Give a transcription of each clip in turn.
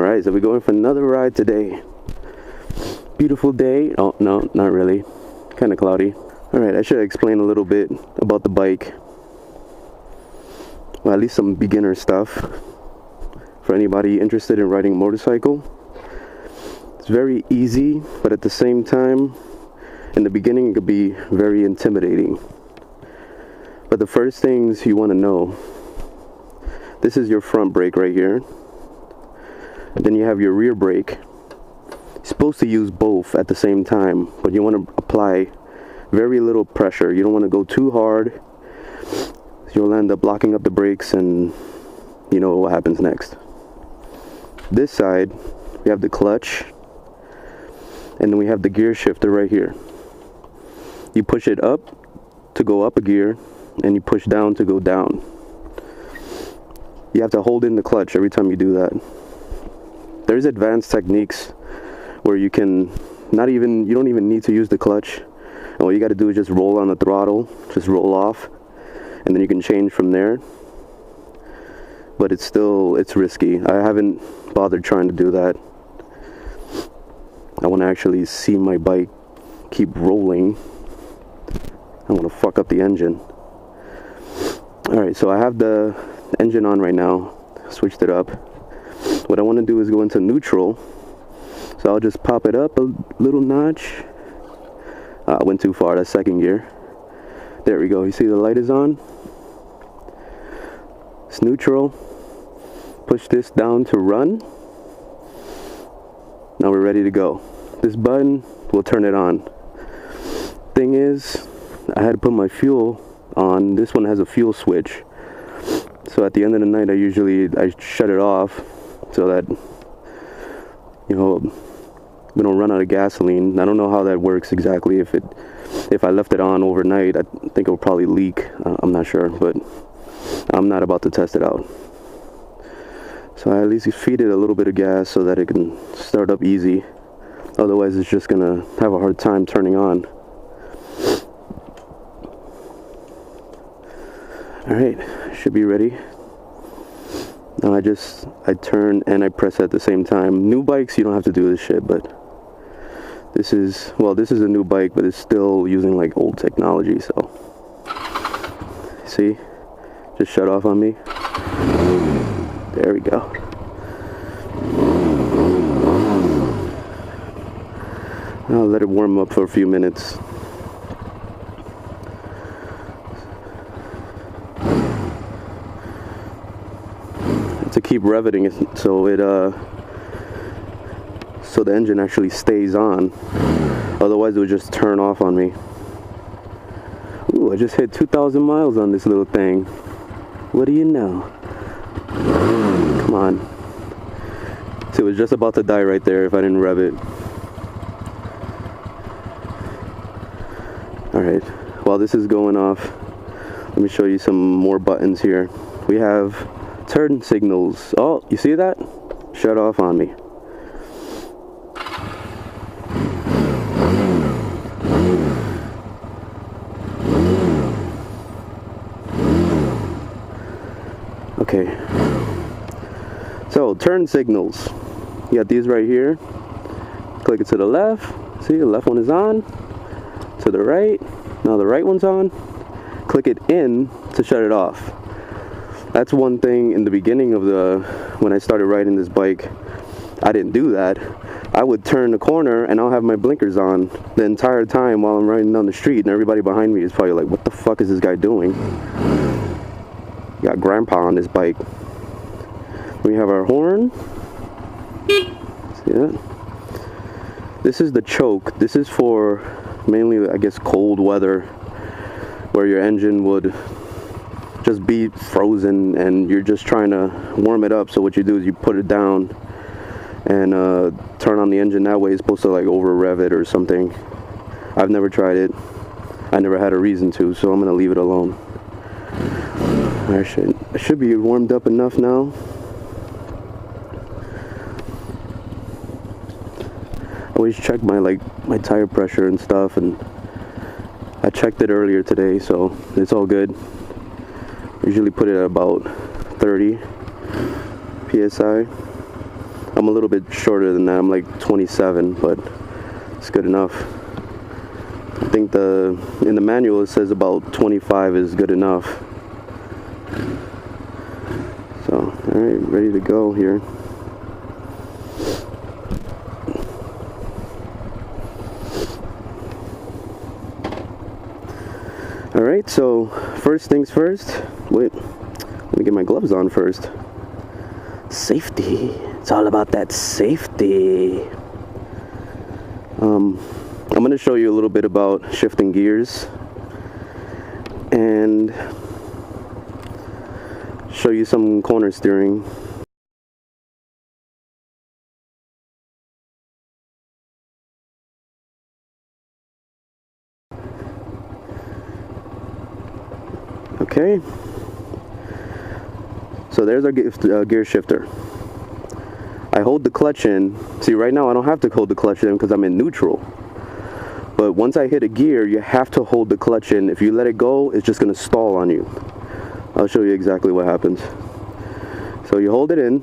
Alright, so we're going for another ride today. Beautiful day. Oh, no, not really. Kind of cloudy. Alright, I should explain a little bit about the bike. Well, at least some beginner stuff for anybody interested in riding a motorcycle. It's very easy, but at the same time, in the beginning, it could be very intimidating. But the first things you want to know, this is your front brake right here. And then you have your rear brake. You're supposed to use both at the same time, but you want to apply very little pressure. You don't want to go too hard. You'll end up locking up the brakes and you know what happens next. This side, we have the clutch, and then we have the gear shifter right here. You push it up to go up a gear, and you push down to go down. You have to hold in the clutch every time you do that. There's advanced techniques where you can you don't even need to use the clutch. And all you got to do is just roll on the throttle, just roll off, and then you can change from there. But it's risky. I haven't bothered trying to do that. I want to actually see my bike keep rolling. I want to fuck up the engine. Alright, so I have the engine on right now. Switched it up. What I want to do is go into neutral. So I'll just pop it up a little notch. I went too far, that's second gear. There we go, you see the light is on? It's neutral. Push this down to run. Now we're ready to go. This button will turn it on. Thing is, I had to put my fuel on. This one has a fuel switch. So at the end of the night, I shut it off so that, you know, we don't run out of gasoline. I don't know how that works exactly. If I left it on overnight, I think it will probably leak. I'm not sure, but I'm not about to test it out. So I at least feed it a little bit of gas so that it can start up easy. Otherwise, it's just gonna have a hard time turning on. Alright, should be ready. Now I turn and I press at the same time. New bikes, you don't have to do this shit, but this is a new bike, but it's still using like old technology, so. See? Just shut off on me. There we go. I'll let it warm up for a few minutes. To keep riveting it so the engine actually stays on. Otherwise it would just turn off on me. Ooh, I just hit 2,000 miles on this little thing. What do you know? Come on. So it was just about to die right there if I didn't rev it. Alright, while this is going off, let me show you some more buttons here. We have turn signals. Oh, you see that? Shut off on me. Okay. So, turn signals. You got these right here. Click it to the left. See, the left one is on. To the right. Now the right one's on. Click it in to shut it off. That's one thing in the beginning of when I started riding this bike, I didn't do that. I would turn the corner and I'll have my blinkers on the entire time while I'm riding down the street, and everybody behind me is probably like, what the fuck is this guy doing? Got grandpa on this bike. We have our horn. See that? This is the choke. This is for mainly, I guess, cold weather, where your engine would just be frozen and you're just trying to warm it up. So what you do is you put it down and turn on the engine that way. It's supposed to like over rev it or something. I've never tried it. I never had a reason to, so I'm gonna leave it alone. I should be warmed up enough now. I always check my tire pressure and stuff, and I checked it earlier today, so it's all good. Usually put it at about 30 psi. I'm a little bit shorter than that. I'm like 27, but it's good enough. I think in the manual it says about 25 is good enough. So, all right, ready to go here. All right, so first things first. Wait, let me get my gloves on first. Safety. It's all about that safety. I'm going to show you a little bit about shifting gears and show you some corner steering. Okay, so there's our gear shifter. I hold the clutch in. See, right now I don't have to hold the clutch in because I'm in neutral. But once I hit a gear, you have to hold the clutch in. If you let it go, it's just going to stall on you. I'll show you exactly what happens. So you hold it in,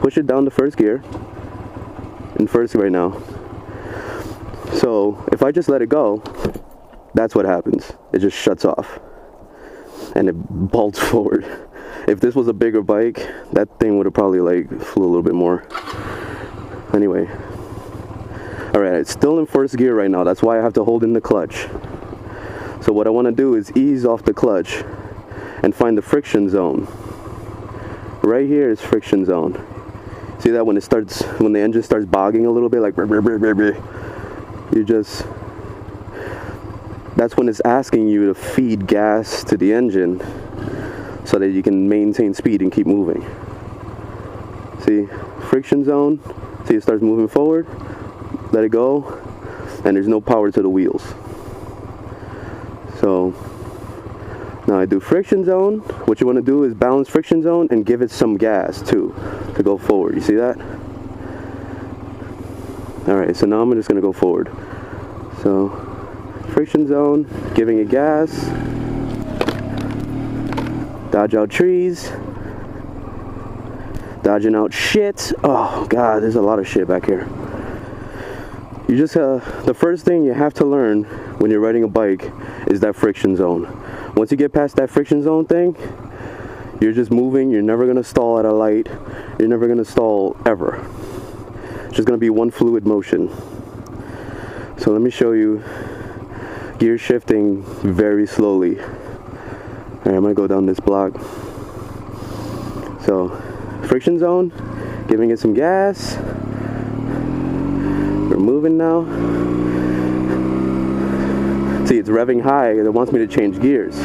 push it down to first gear, in first right now. So if I just let it go, that's what happens. It just shuts off and it bolts forward. If this was a bigger bike, that thing would have probably like flew a little bit more. Anyway. Alright, it's still in first gear right now. That's why I have to hold in the clutch. So what I want to do is ease off the clutch and find the friction zone. Right here is friction zone. See that when the engine starts bogging a little bit, like that's when it's asking you to feed gas to the engine so that you can maintain speed and keep moving. See, friction zone. See, it starts moving forward. Let it go, and there's no power to the wheels. So now I do friction zone. What you want to do is balance friction zone and give it some gas too to go forward. You see that? Alright, so now I'm just going to go forward. So friction zone, giving it gas, dodge out trees, dodging out shit. Oh god, there's a lot of shit back here. You just the first thing you have to learn when you're riding a bike is that friction zone. Once you get past that friction zone thing, you're just moving. You're never gonna stall at a light. You're never gonna stall ever. It's just gonna be one fluid motion. So let me show you gear shifting very slowly. Alright, I'm gonna go down this block. So friction zone, giving it some gas. We're moving now. See, it's revving high and it wants me to change gears.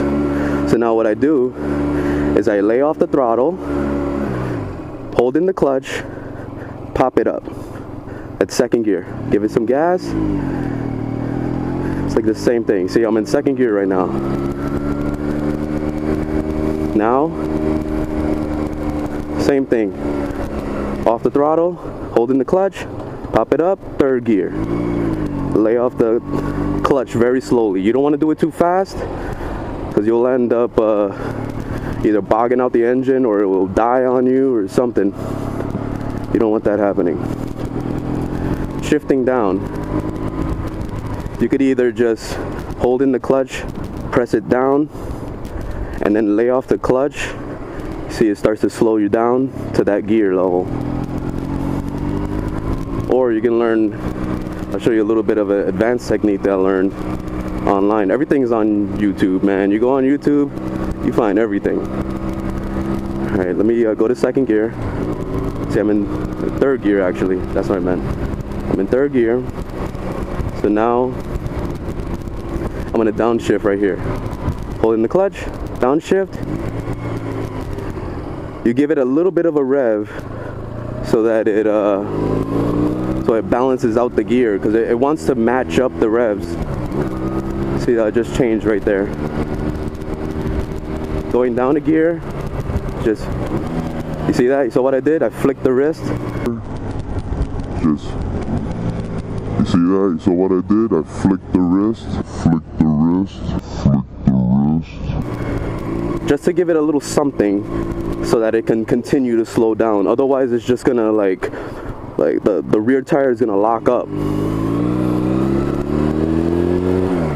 So now what I do is I lay off the throttle, hold in the clutch, pop it up. That's second gear. Give it some gas. It's like the same thing. See, I'm in second gear right now. Now, same thing. Off the throttle, hold in the clutch, pop it up, third gear. Lay off the clutch very slowly. You don't want to do it too fast because you'll end up either bogging out the engine or it will die on you or something. You don't want that happening. Shifting down, you could either just hold in the clutch, press it down, and then lay off the clutch. See, it starts to slow you down to that gear level. Or you can learn, I'll show you a little bit of an advanced technique that I learned online. Everything's on YouTube, man. You go on YouTube, you find everything. Alright, let me go to second gear. See, I'm in third gear actually. That's what I meant. I'm in third gear. So now I'm gonna downshift right here. Holding the clutch, downshift. You give it a little bit of a rev so that it balances out the gear because it wants to match up the revs. See, I just changed right there. Going down a gear, just, you see that? So what I did, I flicked the wrist. You see that? So what I did, I flicked the wrist, just to give it a little something so that it can continue to slow down. Otherwise it's just gonna like the rear tire is gonna lock up.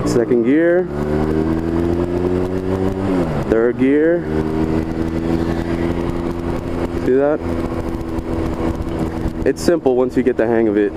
Second gear, third gear. See that? It's simple once you get the hang of it.